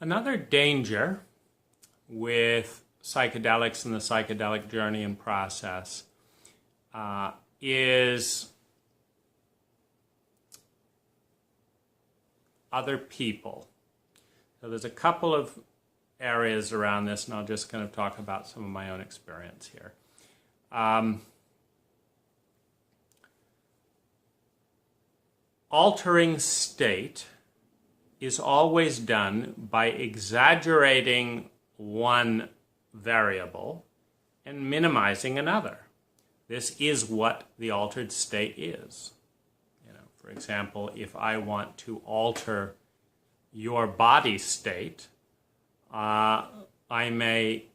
Another danger with psychedelics and the psychedelic journey and process is other people. So there's a couple of areas around this, and I'll just kind of talk about some of my own experience here. Altering state is always done by exaggerating one variable and minimizing another. This is what the altered state is. For example, if I want to alter your body state, I may,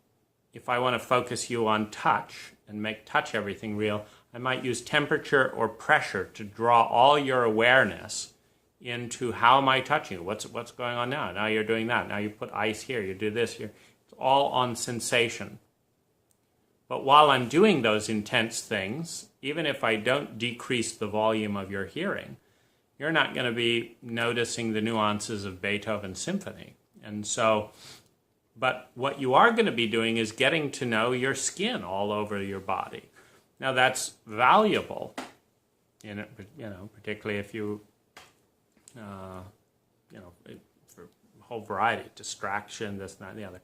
if I want to focus you on touch and make touch everything real, I might use temperature or pressure to draw all your awareness into how am I touching you? What's going on now? Now you're doing that. Now you put ice here. You do this here. It's all on sensation. But while I'm doing those intense things, even if I don't decrease the volume of your hearing, you're not going to be noticing the nuances of Beethoven's symphony. And so, but what you are going to be doing is getting to know your skin all over your body. Now that's valuable, particularly if you, for a whole variety, distraction, this, that, and the other.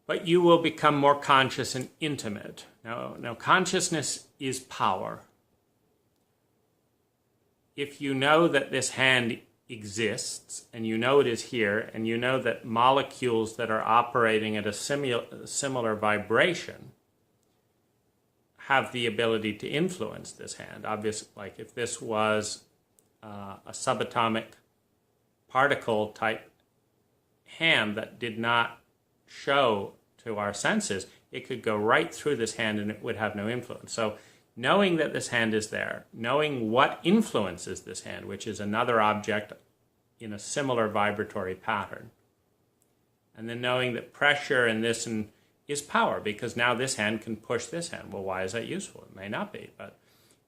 But you will become more conscious and intimate. Now consciousness is power. If you know that this hand exists, and you know it is here, and you know that molecules that are operating at a similar vibration have the ability to influence this hand. Obviously, like if this was a subatomic particle type hand that did not show to our senses, it could go right through this hand and it would have no influence. So knowing that this hand is there, knowing what influences this hand, which is another object in a similar vibratory pattern, and then knowing that pressure and this is power, because now this hand can push this hand. Well, why is that useful? It may not be, but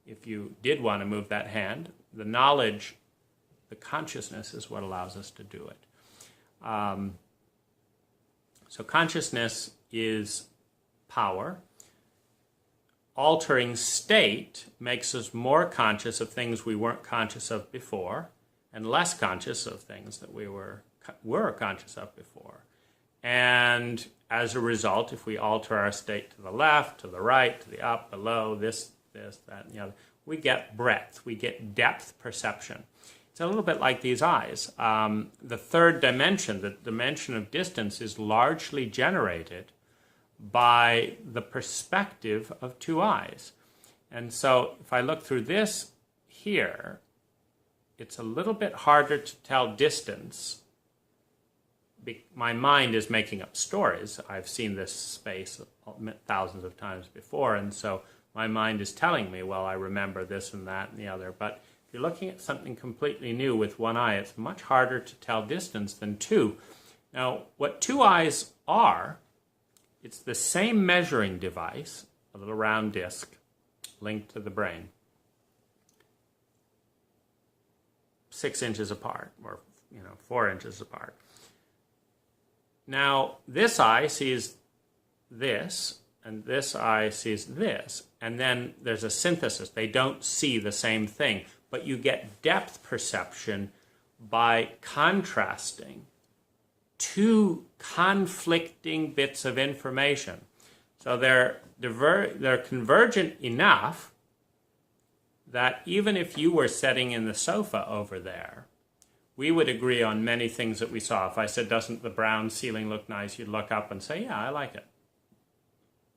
if you did want to move that hand, the knowledge, the consciousness is what allows us to do it. So consciousness is power. Altering state makes us more conscious of things we weren't conscious of before, and less conscious of things that we were conscious of before. And as a result, if we alter our state to the left, to the right, to the up, below, this, that, and the other, we get breadth, we get depth perception. It's a little bit like these eyes. The third dimension, the dimension of distance, is largely generated by the perspective of two eyes. And so if I look through this here, it's a little bit harder to tell distance. My mind is making up stories. I've seen this space thousands of times before, and so my mind is telling me, well, I remember this and that and the other. But if you're looking at something completely new with one eye, it's much harder to tell distance than two. Now, what two eyes are, it's the same measuring device, a little round disc linked to the brain, 6 inches apart, or 4 inches apart. Now, this eye sees this, and this eye sees this, and then there's a synthesis. They don't see the same thing, but you get depth perception by contrasting two conflicting bits of information. So they're convergent enough that even if you were sitting in the sofa over there, we would agree on many things that we saw. If I said, doesn't the brown ceiling look nice, you'd look up and say, yeah, I like it.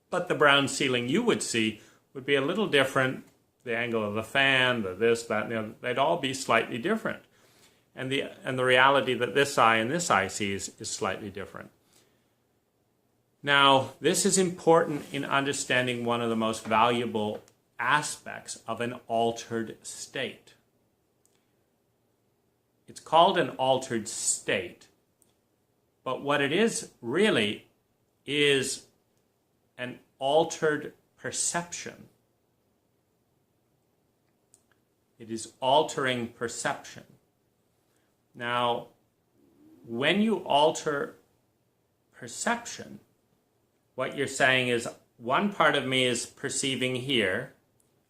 But the brown ceiling you would see would be a little different. The angle of the fan, the this, that, and the other, they'd all be slightly different. And the reality that this eye and this eye sees is slightly different. Now, this is important in understanding one of the most valuable aspects of an altered state. It's called an altered state, but what it is really is an altered perception. It is altering perception. Now, when you alter perception, what you're saying is one part of me is perceiving here,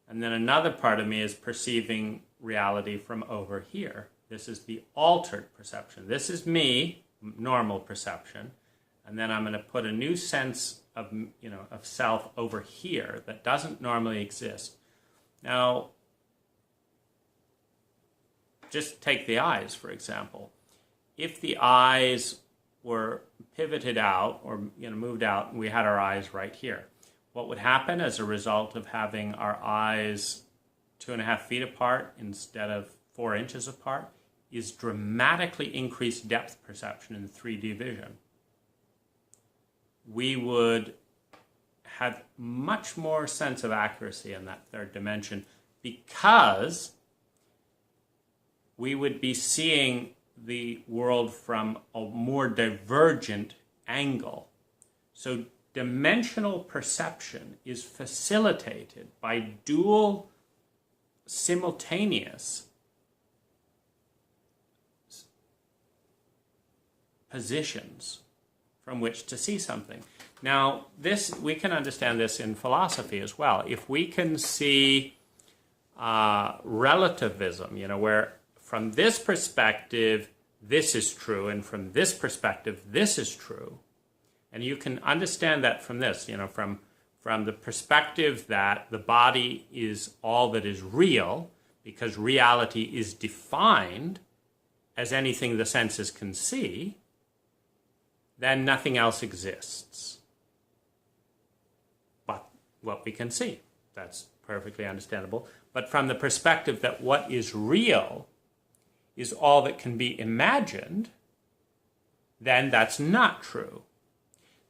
and then another part of me is perceiving reality from over here. This is the altered perception. This is me, normal perception, and then I'm going to put a new sense of, of self over here that doesn't normally exist. Now, just take the eyes, for example. If the eyes were pivoted out or moved out and we had our eyes right here, what would happen as a result of having our eyes 2.5 feet apart instead of 4 inches apart is dramatically increased depth perception in 3D vision. We would have much more sense of accuracy in that third dimension because we would be seeing the world from a more divergent angle. So dimensional perception is facilitated by dual simultaneous positions from which to see something. Now, we can understand this in philosophy as well. If we can see relativism, where from this perspective, this is true, and from this perspective, this is true, and you can understand that from this, from the perspective that the body is all that is real, because reality is defined as anything the senses can see, then nothing else exists but what we can see. That's perfectly understandable. But from the perspective that what is real is all that can be imagined, then that's not true.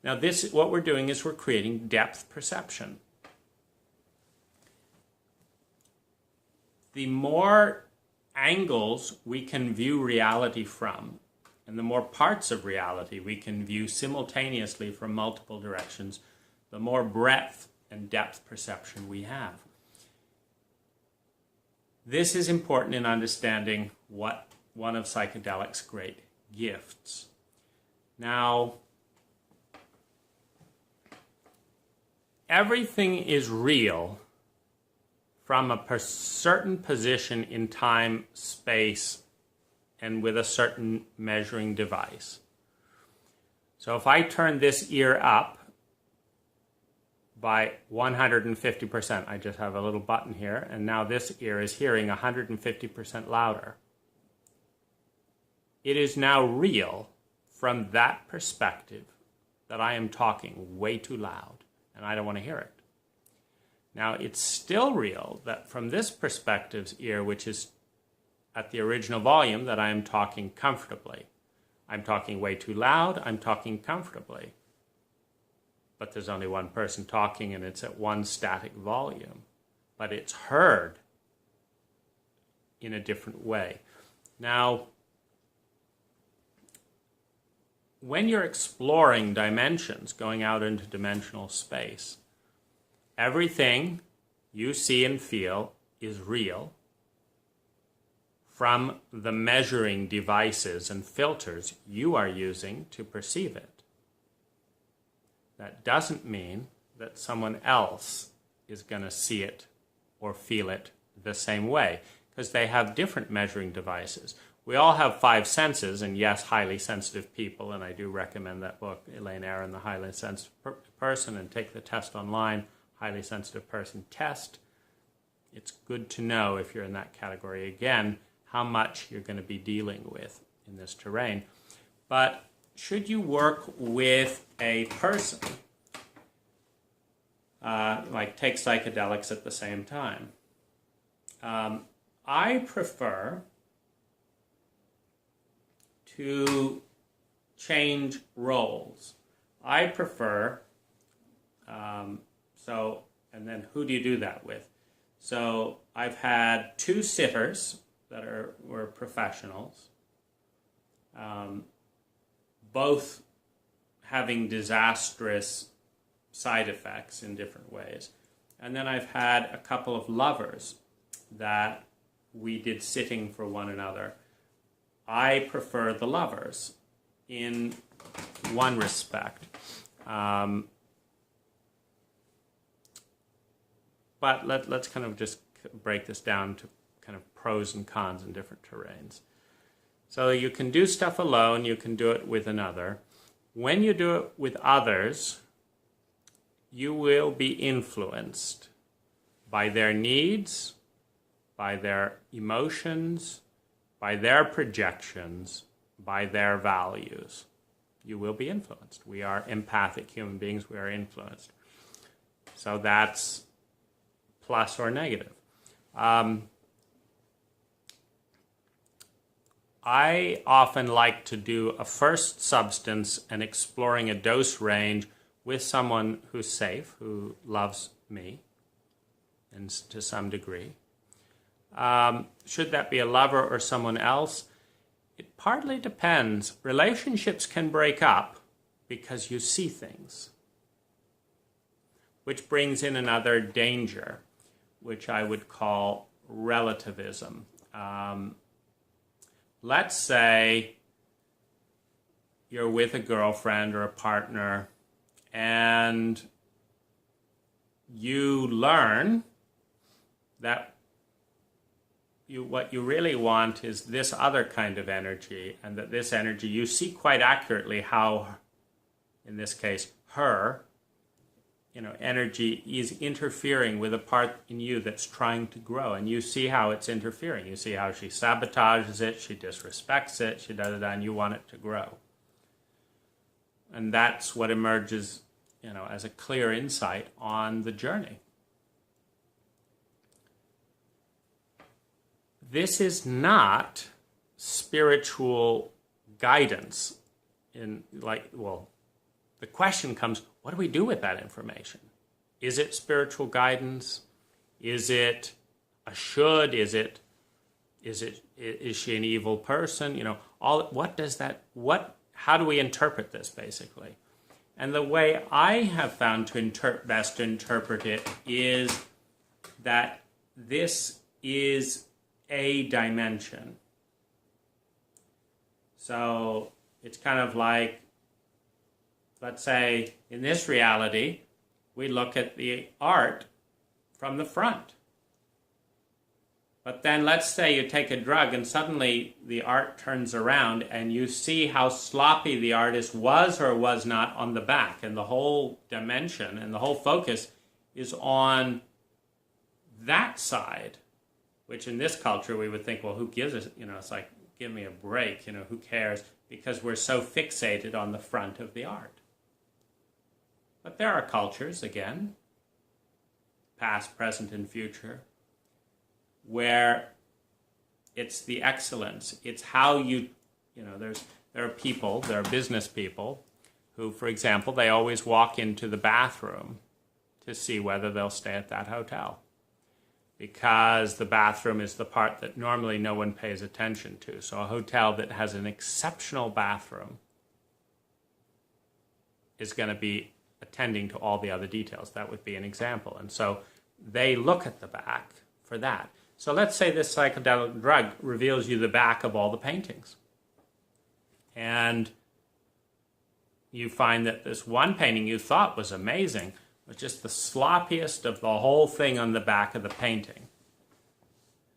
Now, what we're doing is we're creating depth perception. The more angles we can view reality from, and the more parts of reality we can view simultaneously from multiple directions, the more breadth and depth perception we have. This is important in understanding one of psychedelics' great gifts. Now, everything is real from a certain position in time, space, and with a certain measuring device. So if I turn this ear up by 150%, I just have a little button here, and now this ear is hearing 150% louder. It is now real from that perspective that I am talking way too loud, and I don't want to hear it. Now, it's still real that from this perspective's ear, which is at the original volume, that I am talking comfortably. I'm talking way too loud, I'm talking comfortably. But there's only one person talking and it's at one static volume. But it's heard in a different way. Now, when you're exploring dimensions, going out into dimensional space, everything you see and feel is real from the measuring devices and filters you are using to perceive it. That doesn't mean that someone else is going to see it or feel it the same way, because they have different measuring devices. We all have 5 senses, and yes, highly sensitive people, and I do recommend that book, Elaine Aron, The Highly Sensitive Person, and take the test online, Highly Sensitive Person Test. It's good to know, if you're in that category, again, how much you're going to be dealing with in this terrain. But should you work with a person, like take psychedelics at the same time? I prefer to change roles. I prefer, and then who do you do that with? So I've had 2 sitters that were professionals, both having disastrous side effects in different ways. And then I've had a couple of lovers that we did sitting for one another. I prefer the lovers. in one respect. But let's kind of just break this down to kind of pros and cons in different terrains. So you can do stuff alone, you can do it with another. When you do it with others, you will be influenced by their needs, by their emotions, by their projections, by their values. You will be influenced. We are empathic human beings, we are influenced. So that's plus or negative. I often like to do a first substance and exploring a dose range with someone who's safe, who loves me, and to some degree. Should that be a lover or someone else? It partly depends. Relationships can break up because you see things, which brings in another danger, which I would call relativism. Let's say you're with a girlfriend or a partner and you learn that what you really want is this other kind of energy, and that this energy, you see quite accurately how, in this case, her, energy is interfering with a part in you that's trying to grow, and you see how it's interfering. You see how she sabotages it, she disrespects it, she da-da-da, and you want it to grow. And that's what emerges, as a clear insight on the journey. This is not spiritual guidance. The question comes, what do we do with that information? Is it spiritual guidance? Is it a should? Is she an evil person? How do we interpret this, basically? And the way I have found to best interpret it is that this is a dimension. So it's kind of like, let's say in this reality, we look at the art from the front. But then let's say you take a drug and suddenly the art turns around and you see how sloppy the artist was or was not on the back. And the whole dimension and the whole focus is on that side, which in this culture we would think, well, who gives us, it's like, give me a break, who cares? Because we're so fixated on the front of the art. But there are cultures, again, past, present, and future, where it's the excellence. It's how there are business people who, for example, they always walk into the bathroom to see whether they'll stay at that hotel, because the bathroom is the part that normally no one pays attention to. So a hotel that has an exceptional bathroom is going to be attending to all the other details. That would be an example. And so they look at the back for that. So let's say this psychedelic drug reveals you the back of all the paintings. And you find that this one painting you thought was amazing was just the sloppiest of the whole thing on the back of the painting.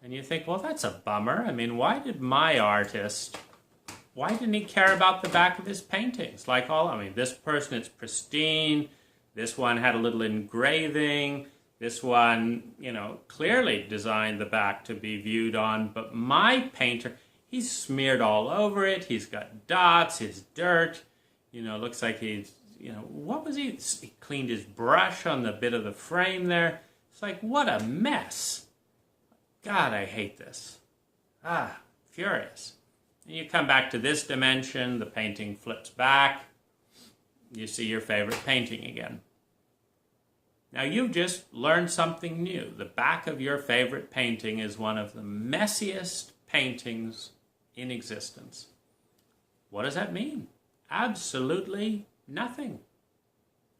And you think, well, that's a bummer. I mean, why didn't he care about the back of his paintings? This person, it's pristine. This one had a little engraving. This one, clearly designed the back to be viewed on. But my painter, he's smeared all over it. He's got dots, his dirt. Looks like he's, what was he? He cleaned his brush on the bit of the frame there. It's like, what a mess. God, I hate this. Furious. And you come back to this dimension, the painting flips back, you see your favorite painting again. Now you've just learned something new. The back of your favorite painting is one of the messiest paintings in existence. What does that mean? Absolutely nothing.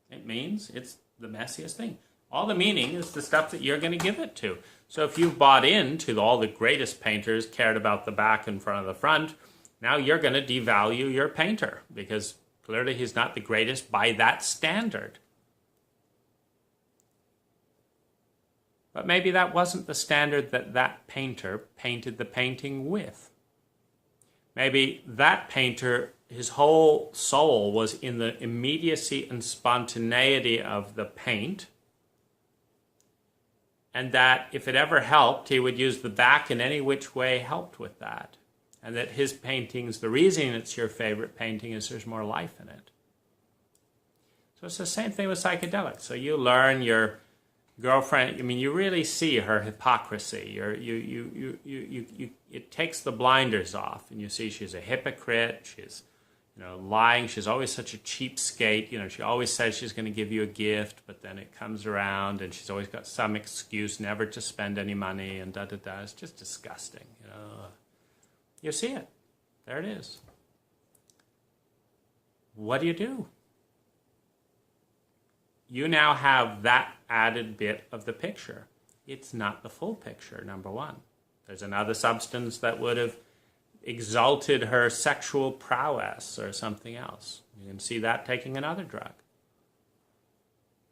It means it's the messiest thing. All the meaning is the stuff that you're going to give it to. So if you've bought into all the greatest painters cared about the back and front of the front, Now you're going to devalue your painter because clearly he's not the greatest by that standard. But maybe that wasn't the standard that that painter painted the painting with. Maybe that painter, his whole soul was in the immediacy and spontaneity of the paint, and that if it ever helped, he would use the back in any which way helped with that. And that his paintings, the reason it's your favorite painting is there's more life in it. So it's the same thing with psychedelics. So you learn your girlfriend, I mean, you really see her hypocrisy. It takes the blinders off, and you see she's a hypocrite. She's, lying. She's always such a cheapskate. She always says she's going to give you a gift, but then it comes around, and she's always got some excuse never to spend any money, and da-da-da. It's just disgusting. You see it. There it is. What do? You now have that added bit of the picture. It's not the full picture, number one. There's another substance that would have exalted her sexual prowess or something else. You can see that taking another drug.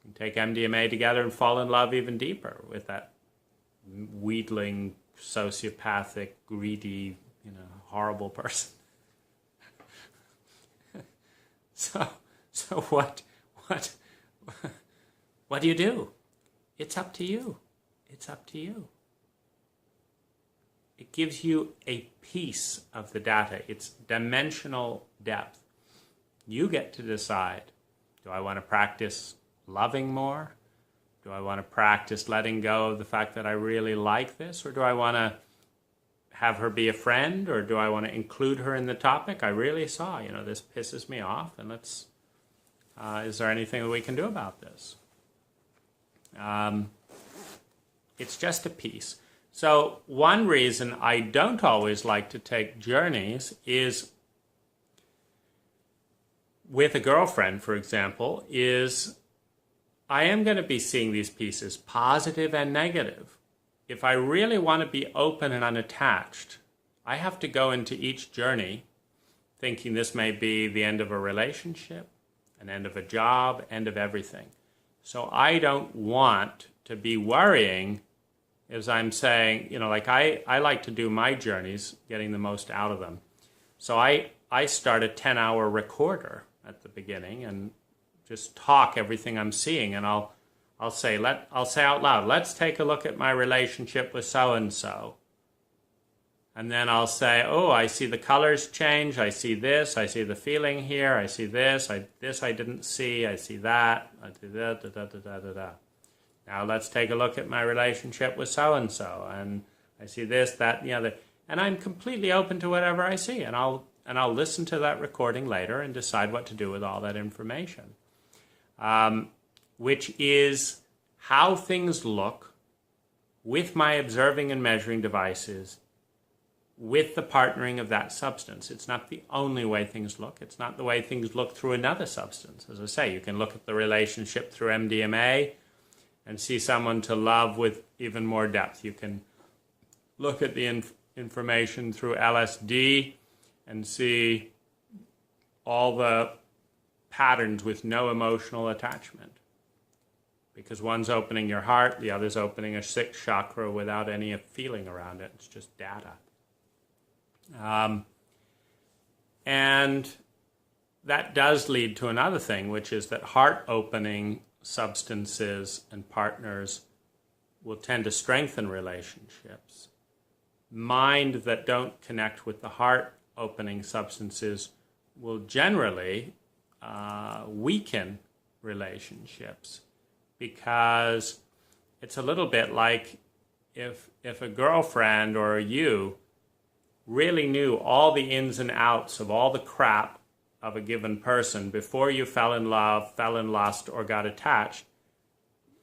You can take MDMA together and fall in love even deeper with that wheedling, sociopathic, greedy, horrible person. So what do you do? It's up to you. It's up to you. It gives you a piece of the data. It's dimensional depth. You get to decide, do I want to practice loving more? Do I want to practice letting go of the fact that I really like this? Or do I want to have her be a friend? Or do I want to include her in the topic? I really saw, this pisses me off, and is there anything that we can do about this? It's just a piece. So one reason I don't always like to take journeys is with a girlfriend, for example, is I am going to be seeing these pieces, positive and negative. If I really want to be open and unattached, I have to go into each journey thinking this may be the end of a relationship, an end of a job, end of everything. So I don't want to be worrying as I'm saying, I like to do my journeys, getting the most out of them. So I start a 10-hour recorder at the beginning and just talk everything I'm seeing, and I'll say out loud, let's take a look at my relationship with so-and-so. And then I'll say, oh, I see the colors change, I see this, I see the feeling here, I see this, I didn't see, I see that, I see that, da-da-da-da-da-da. Now let's take a look at my relationship with so-and-so, and I see this, that, and the other. And I'm completely open to whatever I see, and I'll listen to that recording later and decide what to do with all that information, which is how things look with my observing and measuring devices with the partnering of that substance. It's not the only way things look. It's not the way things look through another substance. As I say, you can look at the relationship through MDMA and see someone to love with even more depth. You can look at the information through LSD and see all the patterns with no emotional attachment. Because one's opening your heart, the other's opening a sixth chakra without any feeling around it. It's just data. And that does lead to another thing, which is that heart-opening substances and partners will tend to strengthen relationships. Mind that don't connect with the heart-opening substances will generally weaken relationships, because it's a little bit like if a girlfriend or you really knew all the ins and outs of all the crap of a given person before you fell in love, fell in lust, or got attached,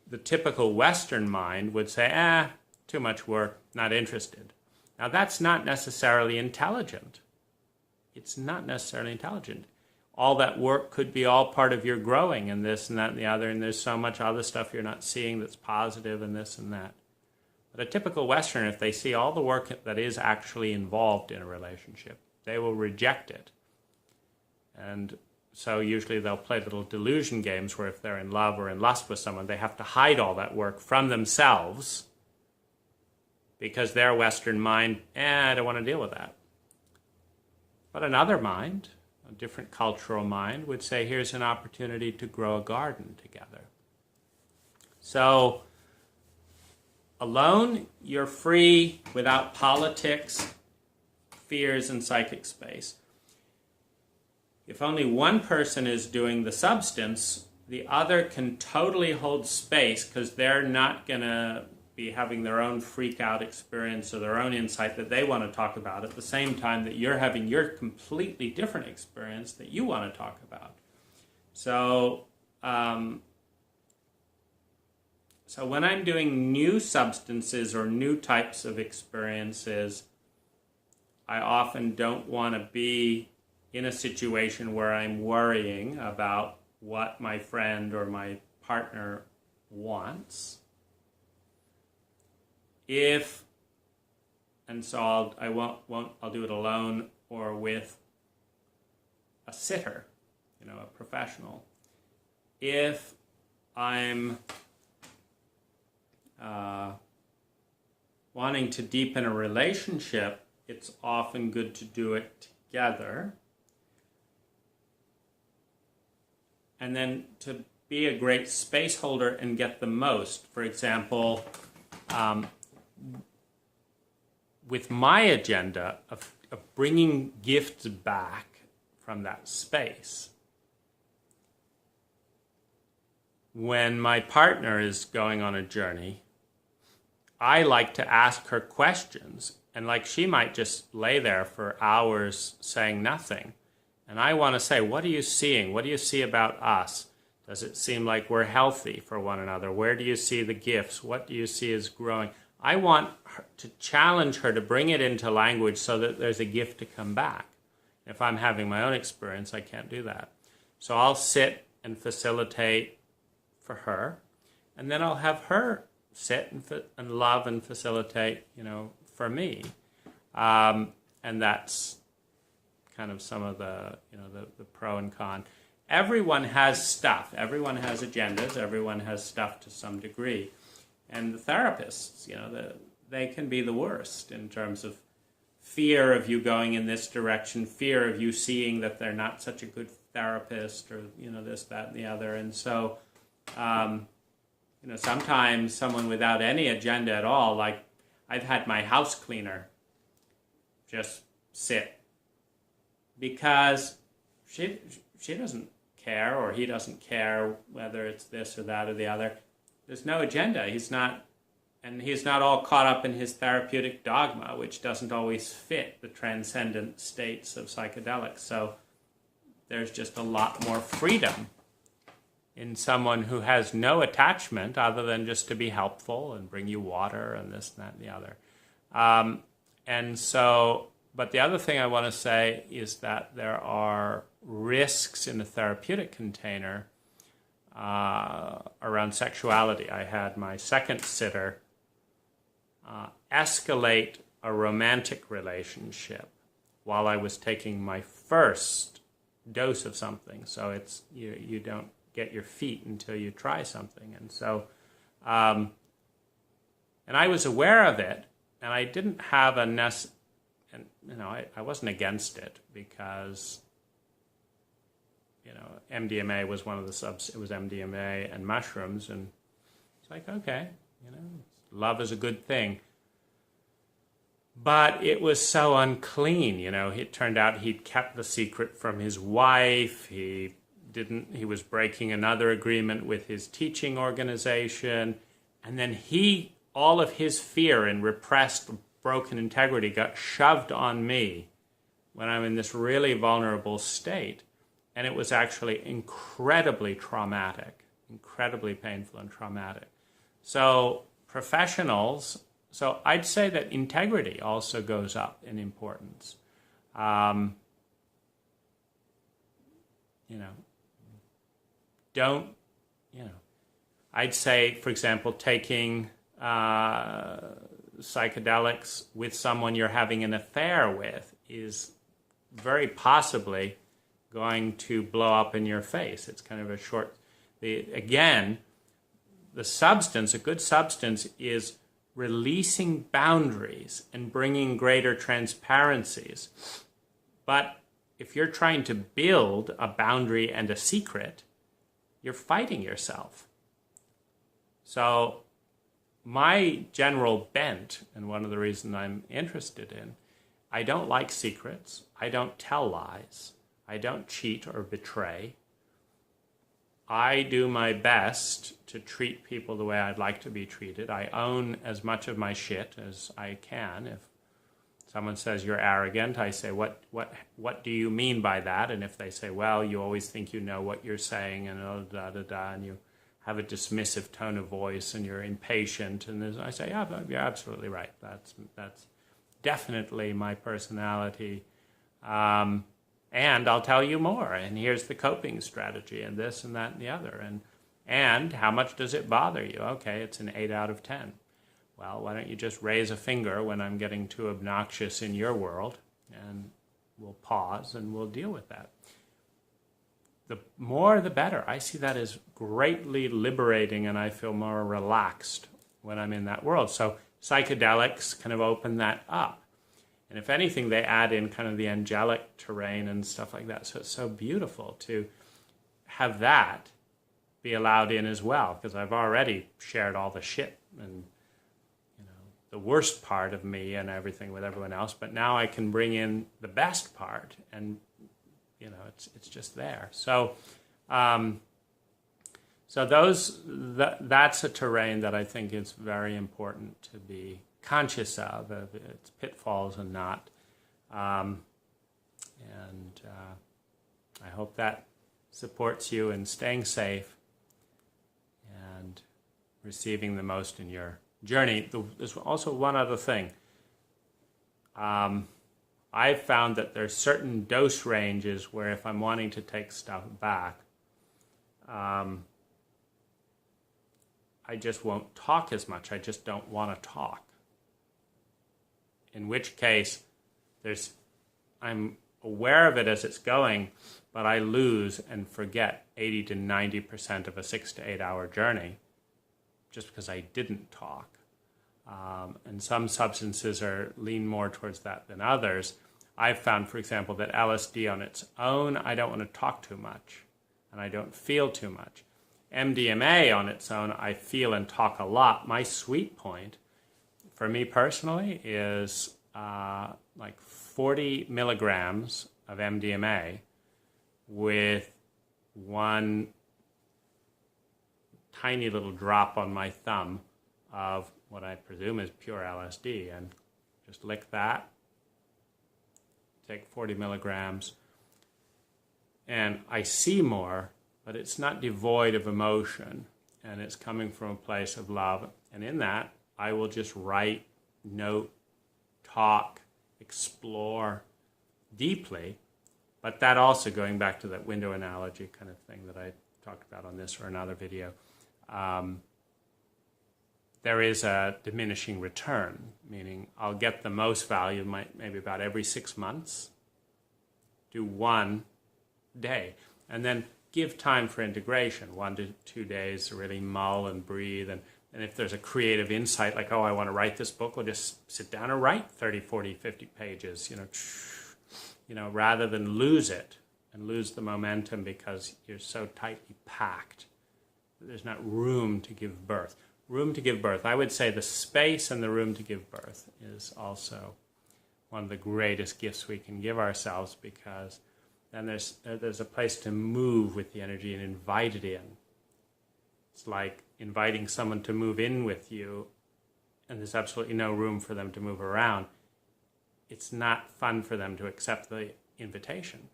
the typical Western mind would say, too much work, not interested. Now that's not necessarily intelligent. It's not necessarily intelligent. All that work could be all part of your growing and this and that and the other, and there's so much other stuff you're not seeing that's positive and this and that. But a typical Westerner, if they see all the work that is actually involved in a relationship, they will reject it. And so usually they'll play little delusion games where if they're in love or in lust with someone, they have to hide all that work from themselves because their Western mind, I don't want to deal with that. But another mind, a different cultural mind, would say, here's an opportunity to grow a garden together. So alone, you're free without politics, fears, and psychic space. If only one person is doing the substance, the other can totally hold space because they're not going to be having their own freak out experience or their own insight that they want to talk about at the same time that you're having your completely different experience that you want to talk about. So, so when I'm doing new substances or new types of experiences, I often don't want to be in a situation where I'm worrying about what my friend or my partner wants. I'll do it alone or with a sitter, a professional. If I'm wanting to deepen a relationship, it's often good to do it together. And then to be a great space holder and get the most. For example, with my agenda of bringing gifts back from that space, when my partner is going on a journey, I like to ask her questions. And she might just lay there for hours saying nothing. And I want to say, what are you seeing? What do you see about us? Does it seem like we're healthy for one another? Where do you see the gifts? What do you see as growing? I want her to challenge her to bring it into language so that there's a gift to come back. If I'm having my own experience, I can't do that. So I'll sit and facilitate for her, and then I'll have her sit and love and facilitate, for me. And that's kind of some of the pro and con. Everyone has stuff. Everyone has agendas. Everyone has stuff to some degree. And the therapists, they can be the worst in terms of fear of you going in this direction, fear of you seeing that they're not such a good therapist or, this, that, and the other. And so, sometimes someone without any agenda at all, like I've had my house cleaner just sit because she doesn't care, or he doesn't care whether it's this or that or the other. There's no agenda. He's not all caught up in his therapeutic dogma, which doesn't always fit the transcendent states of psychedelics. So there's just a lot more freedom in someone who has no attachment other than just to be helpful and bring you water and this, and that, and the other. But the other thing I want to say is that there are risks in the therapeutic container around sexuality. I had my second sitter escalate a romantic relationship while I was taking my first dose of something. So it's you don't get your feet until you try something. And so, and I was aware of it, and I didn't have I wasn't against it because, MDMA was one of the subs. It was MDMA and mushrooms, and it's like, okay, love is a good thing. But it was so unclean, It turned out he'd kept the secret from his wife. He was breaking another agreement with his teaching organization, and then all of his fear and repressed, broken integrity got shoved on me when I'm in this really vulnerable state. And it was actually incredibly traumatic, incredibly painful and traumatic. So professionals, so I'd say that integrity also goes up in importance. I'd say, for example, taking psychedelics with someone you're having an affair with is very possibly going to blow up in your face. It's kind of a short... Again, the substance, a good substance, is releasing boundaries and bringing greater transparencies. But if you're trying to build a boundary and a secret, you're fighting yourself. So my general bent, and one of the reasons I'm interested in, I don't like secrets. I don't tell lies. I don't cheat or betray. I do my best to treat people the way I'd like to be treated. I own as much of my shit as I can. If someone says you're arrogant, I say, what do you mean by that? And if they say, well, you always think you know what you're saying, and and you have a dismissive tone of voice, and you're impatient, and I say, yeah, you're absolutely right. That's definitely my personality. And I'll tell you more, and here's the coping strategy, and this and that and the other. And how much does it bother you? Okay, it's an 8 out of 10. Well, why don't you just raise a finger when I'm getting too obnoxious in your world, and we'll pause and we'll deal with that. The more the better. I see that as greatly liberating, and I feel more relaxed when I'm in that world. So psychedelics kind of open that up. And if anything, they add in kind of the angelic terrain and stuff like that. So it's so beautiful to have that be allowed in as well, because I've already shared all the shit and the worst part of me and everything with everyone else. But now I can bring in the best part, and it's just there. So that's a terrain that I think is very important to be conscious of its pitfalls and not. I hope that supports you in staying safe and receiving the most in your journey. There's also one other thing. I've found that there's certain dose ranges where if I'm wanting to take stuff back, I just won't talk as much. I just don't want to talk. In which case, I'm aware of it as it's going, but I lose and forget 80 to 90% of a 6 to 8 hour journey just because I didn't talk. And some substances lean more towards that than others. I've found, for example, that LSD on its own, I don't want to talk too much, and I don't feel too much. MDMA on its own, I feel and talk a lot. My sweet point, for me personally, is like 40 milligrams of MDMA with one tiny little drop on my thumb of what I presume is pure LSD, and just lick that, take 40 milligrams, and I see more, but it's not devoid of emotion, and it's coming from a place of love. And in that, I will just write, note, talk, explore deeply. But that also, going back to that window analogy kind of thing that I talked about on this or another video, there is a diminishing return, meaning I'll get the most value maybe about every 6 months, do 1 day, and then give time for integration, 1 to 2 days to really mull and breathe. And if there's a creative insight, like, oh, I want to write this book, well, just sit down and write 30, 40, 50 pages, rather than lose it and lose the momentum because you're so tightly packed that there's not room to give birth. Room to give birth. I would say the space and the room to give birth is also one of the greatest gifts we can give ourselves, because then there's a place to move with the energy and invite it in. It's like inviting someone to move in with you, and there's absolutely no room for them to move around. It's not fun for them to accept the invitation.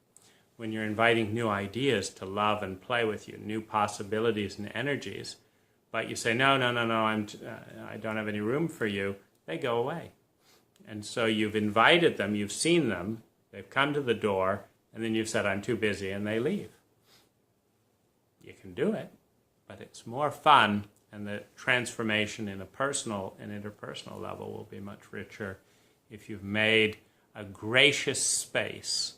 When you're inviting new ideas to love and play with you, new possibilities and energies, but you say, no, I don't have any room for you, they go away. And so you've invited them, you've seen them, they've come to the door, and then you've said, I'm too busy, and they leave. You can do it, but it's more fun, and the transformation in a personal and interpersonal level will be much richer if you've made a gracious space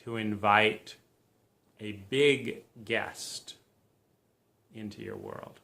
to invite a big guest into your world.